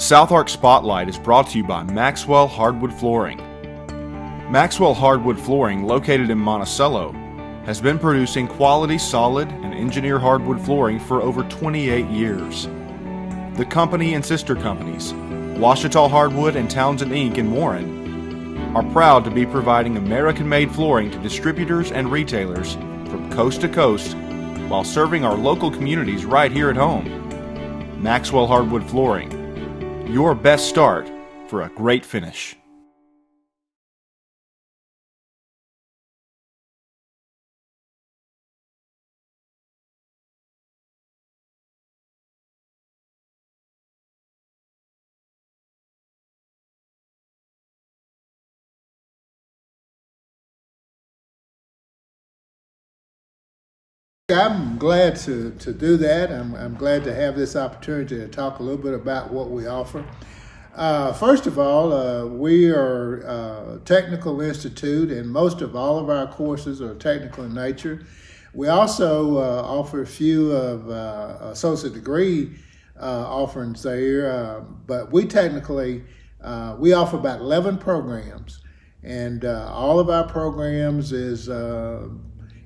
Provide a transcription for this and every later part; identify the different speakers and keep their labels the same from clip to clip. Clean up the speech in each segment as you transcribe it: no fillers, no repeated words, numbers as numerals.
Speaker 1: Southark Spotlight is brought to you by Maxwell Hardwood Flooring. Maxwell Hardwood Flooring, located in Monticello, has been producing quality, solid, and engineered hardwood flooring for over 28 years. The company and sister companies, Ouachita Hardwood and Townsend Inc. in Warren, are proud to be providing American-made flooring to distributors and retailers from coast to coast while serving our local communities right here at home. Maxwell Hardwood Flooring, your best start for a great finish.
Speaker 2: I'm glad to do that. I'm glad to have this opportunity to talk a little bit about what we offer. First of all, we are a technical institute, and most of all of our courses are technical in nature. We also offer a few of associate degree offerings there, but we technically, we offer about 11 programs, and all of our programs is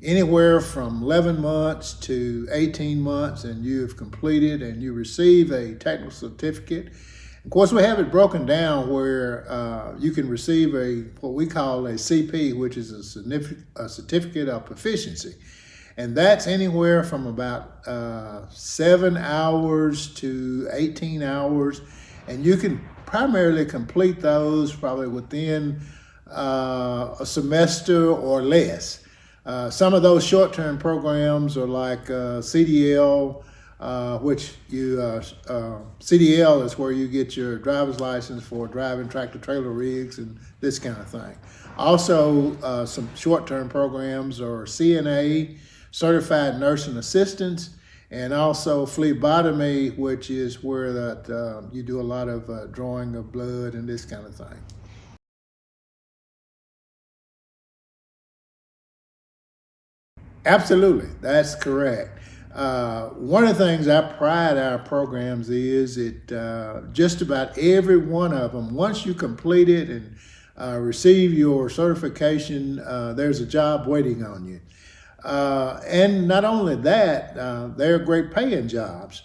Speaker 2: anywhere from 11 months to 18 months, and you've completed and you receive a technical certificate. Of course, we have it broken down where you can receive what we call a CP, which is a certificate of proficiency. And that's anywhere from about 7 hours to 18 hours. And you can primarily complete those probably within a semester or less. Some of those short-term programs are like CDL, which CDL is where you get your driver's license for driving tractor-trailer rigs and this kind of thing. Also, some short-term programs are CNA, Certified Nursing Assistants, and also phlebotomy, which is where you do a lot of drawing of blood and this kind of thing. Absolutely, that's correct. One of the things I pride our programs is just about every one of them, once you complete it and receive your certification, there's a job waiting on you. And not only that, they're great paying jobs.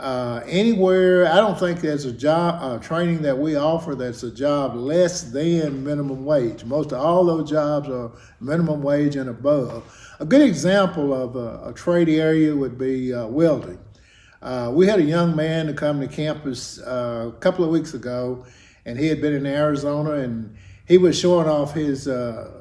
Speaker 2: Anywhere, I don't think there's a job training that we offer that's a job less than minimum wage. Most of all those jobs are minimum wage and above. A good example of a trade area would be welding. We had a young man to come to campus a couple of weeks ago, and he had been in Arizona, and he was showing off his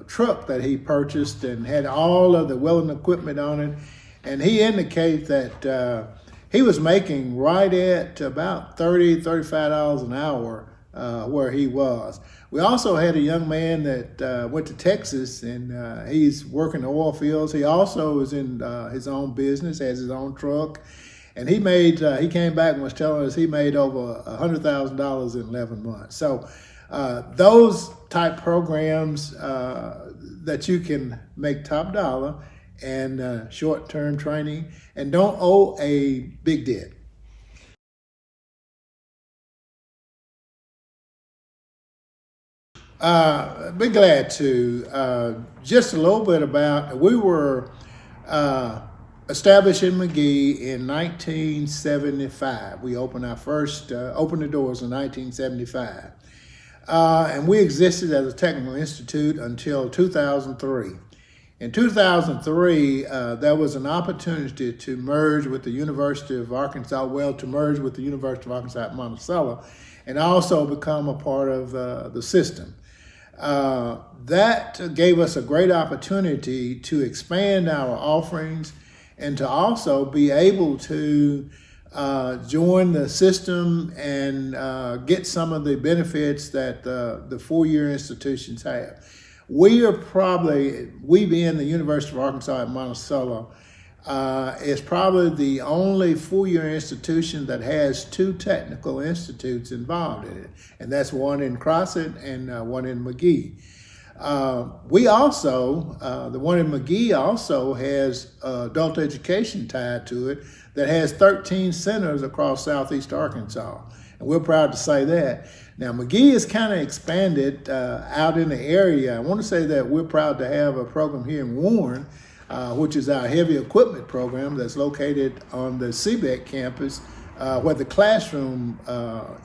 Speaker 2: truck that he purchased and had all of the welding equipment on it. And he indicated that he was making right at about $35 an hour where he was. We also had a young man that went to Texas, and he's working the oil fields. He also is in his own business, has his own truck, and he came back and was telling us he made over $100,000 in 11 months. So those type programs that you can make top dollar and short-term training and don't owe a big debt. Be glad to. Just a little bit about, we were established in McGehee in 1975. We opened the doors in 1975. And we existed as a technical institute until 2003. In 2003, there was an opportunity to merge with the University of Arkansas, to merge with the University of Arkansas at Monticello, and also become a part of the system. That gave us a great opportunity to expand our offerings and to also be able to join the system and get some of the benefits that the four-year institutions have. We being the University of Arkansas at Monticello, is probably the only four-year institution that has two technical institutes involved in it, and that's one in Crossett and one in McGehee. We also, the one in McGehee also has adult education tied to it that has 13 centers across southeast Arkansas. And we're proud to say that. Now, McGehee has kind of expanded out in the area. I want to say that we're proud to have a program here in Warren, which is our heavy equipment program that's located on the CBEC campus, where the classroom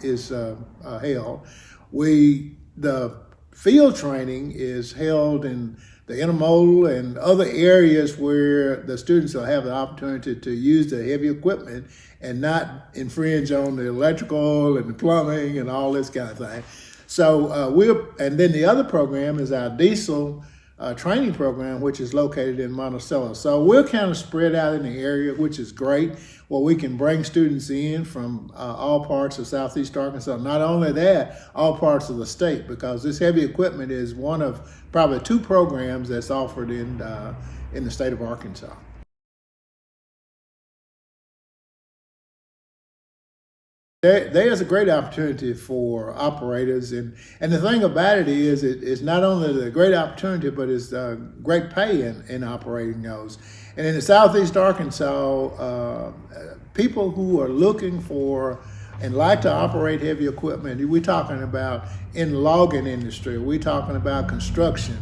Speaker 2: is held. The field training is held in the intermodal and other areas where the students will have the opportunity to use the heavy equipment and not infringe on the electrical and the plumbing and all this kind of thing. So and then the other program is our diesel training program, which is located in Monticello. So we're kind of spread out in the area, which is great, where we can bring students in from all parts of Southeast Arkansas. Not only that, all parts of the state, because this heavy equipment is one of probably 2 programs that's offered in the state of Arkansas. There's a great opportunity for operators, and the thing about it is it's not only a great opportunity, but it's great pay in operating those. And in the Southeast Arkansas, people who are looking for and like to operate heavy equipment, we're talking about in the logging industry, we're talking about construction.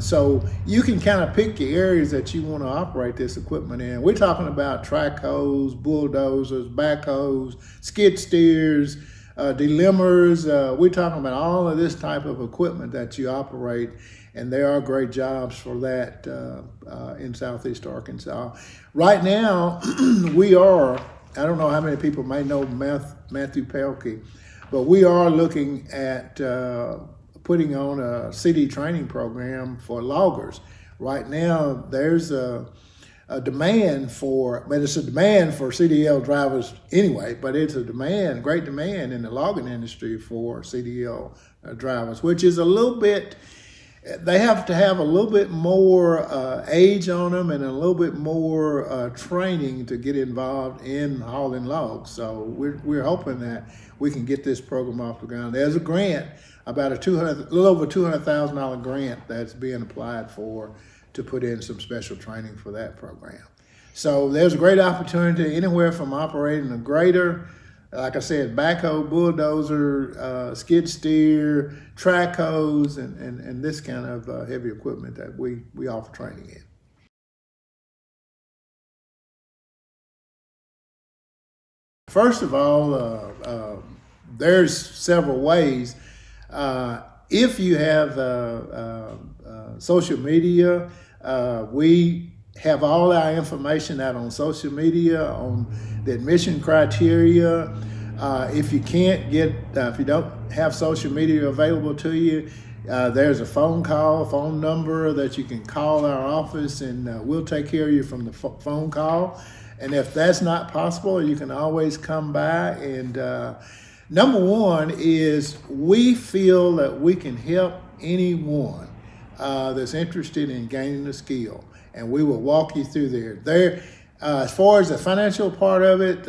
Speaker 2: So you can kind of pick the areas that you want to operate this equipment in. We're talking about track hoes, bulldozers, backhoes, skid steers, delimbers. We're talking about all of this type of equipment that you operate, and there are great jobs for that in Southeast Arkansas. Right now, I don't know how many people may know Matthew Pelkey, but we are looking at putting on a CD training program for loggers. Right now, there's a demand but it's a demand for CDL drivers anyway, but it's a great demand in the logging industry for CDL drivers, which is they have to have a little bit more age on them and a little bit more training to get involved in hauling logs. So we're hoping that we can get this program off the ground. There's a grant, about a little over $200,000 grant that's being applied for to put in some special training for that program. So there's a great opportunity anywhere from operating a grader, like I said, backhoe, bulldozer, skid steer, track hose, and this kind of heavy equipment that we offer training in. First of all, there's several ways. If you have social media, we have all our information out on social media on the admission criteria. If you don't have social media available to you, there's a phone number that you can call our office, and we'll take care of you from the phone call. And if that's not possible, you can always come by. And number one is we feel that we can help anyone that's interested in gaining a skill, and we will walk you through there. As far as the financial part of it,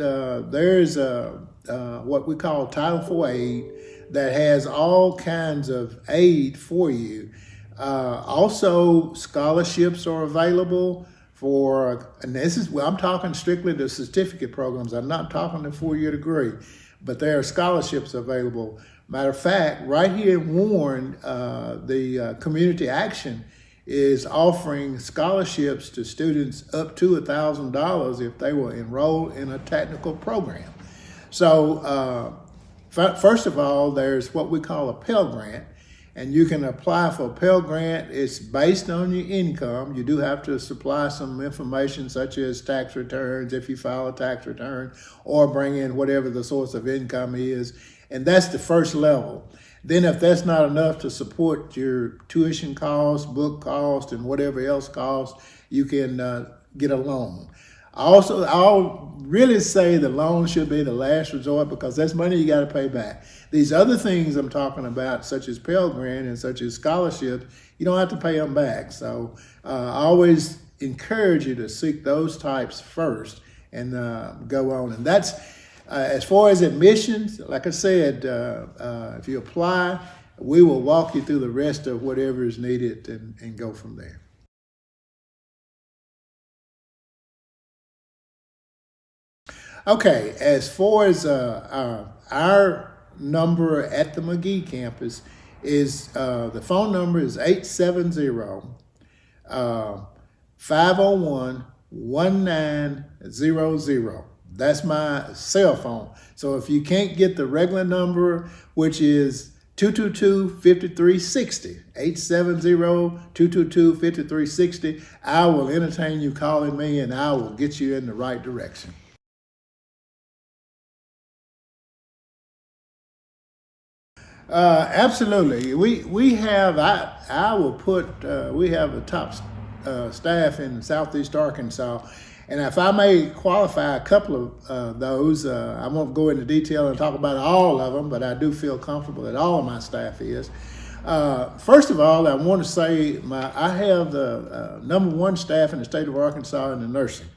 Speaker 2: there's what we call Title IV aid that has all kinds of aid for you. Also, scholarships are available and I'm talking strictly the certificate programs. I'm not talking the 4-year degree, but there are scholarships available. Matter of fact, right here in Warren, the Community Action is offering scholarships to students up to $1,000 if they will enroll in a technical program. So first of all, there's what we call a Pell Grant, and you can apply for a Pell Grant. It's based on your income. You do have to supply some information such as tax returns if you file a tax return, or bring in whatever the source of income is, and that's the first level. Then if that's not enough to support your tuition costs, book costs, and whatever else costs, you can get a loan. Also, I'll really say the loan should be the last resort, because that's money you got to pay back. These other things I'm talking about, such as Pell Grant and such as scholarships, you don't have to pay them back. So I always encourage you to seek those types first and go on. And that's, as far as admissions, like I said, if you apply, we will walk you through the rest of whatever is needed and go from there. Okay, as far as our our number at the McGehee campus is, the phone number is 870-501-1900. That's my cell phone. So if you can't get the regular number, which is 222-5360, 870-222-5360, I will entertain you calling me and I will get you in the right direction. Absolutely. We have, I will put, we have the top staff in Southeast Arkansas. And if I may qualify a couple of those, I won't go into detail and talk about all of them, but I do feel comfortable that all of my staff is. First of all, I want to say I have the #1 staff in the state of Arkansas in the nursing.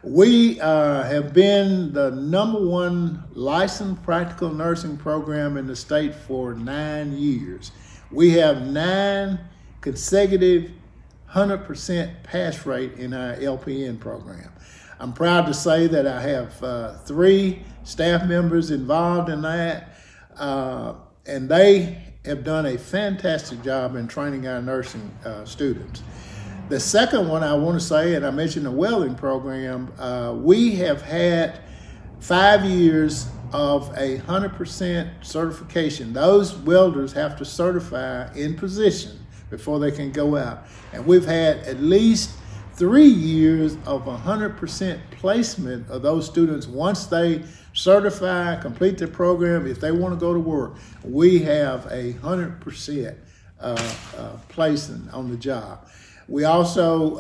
Speaker 2: We have been the #1 licensed practical nursing program in the state for 9 years. We have 9 consecutive 100% pass rate in our LPN program. I'm proud to say that I have 3 staff members involved in that, and they have done a fantastic job in training our nursing students. The second one I want to say, and I mentioned the welding program, we have had 5 years of 100% certification. Those welders have to certify in position before they can go out. And we've had at least 3 years of 100% placement of those students. Once they certify, complete their program, if they want to go to work, we have 100% placement on the job. We also,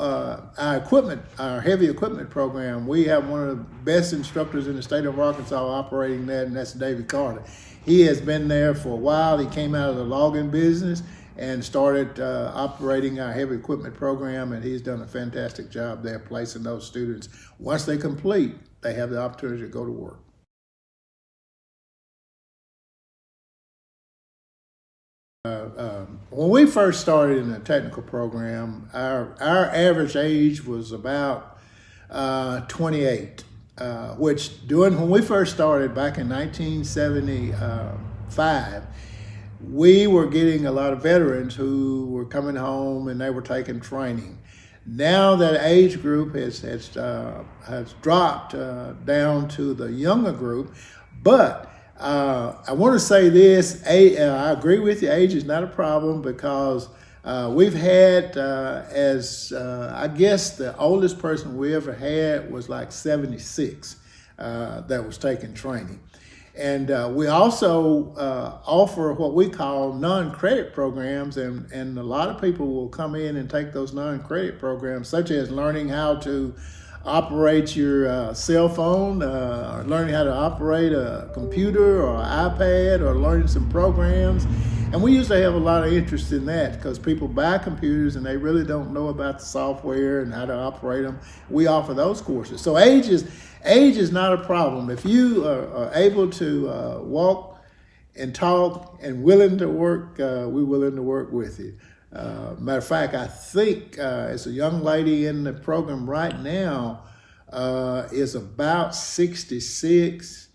Speaker 2: our heavy equipment program, we have one of the best instructors in the state of Arkansas operating that, and that's David Carter. He has been there for a while. He came out of the logging business and started operating our heavy equipment program, and he's done a fantastic job there placing those students. Once they complete, they have the opportunity to go to work. When we first started in the technical program, our average age was about 28, which when we first started back in 1975, we were getting a lot of veterans who were coming home and they were taking training. Now that age group has dropped down to the younger group, but I want to say this, I agree with you, age is not a problem, because we've had, I guess the oldest person we ever had was like 76 that was taking training. And we also offer what we call non-credit programs, and a lot of people will come in and take those non-credit programs, such as learning how to operate your cell phone, learning how to operate a computer or an iPad, or learning some programs. And we usually have a lot of interest in that because people buy computers and they really don't know about the software and how to operate them. We offer those courses. So age is not a problem. If you are able to walk and talk and willing to work, we're willing to work with you. Matter of fact, I think it's a young lady in the program right now is about 66,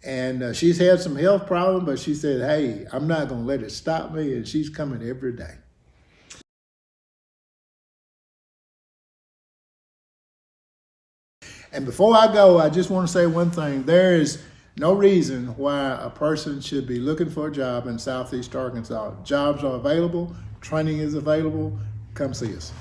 Speaker 2: and she's had some health problems, but she said, hey, I'm not going to let it stop me, and she's coming every day. And before I go, I just want to say one thing. There is no reason why a person should be looking for a job in Southeast Arkansas. Jobs are available. Training is available. Come see us.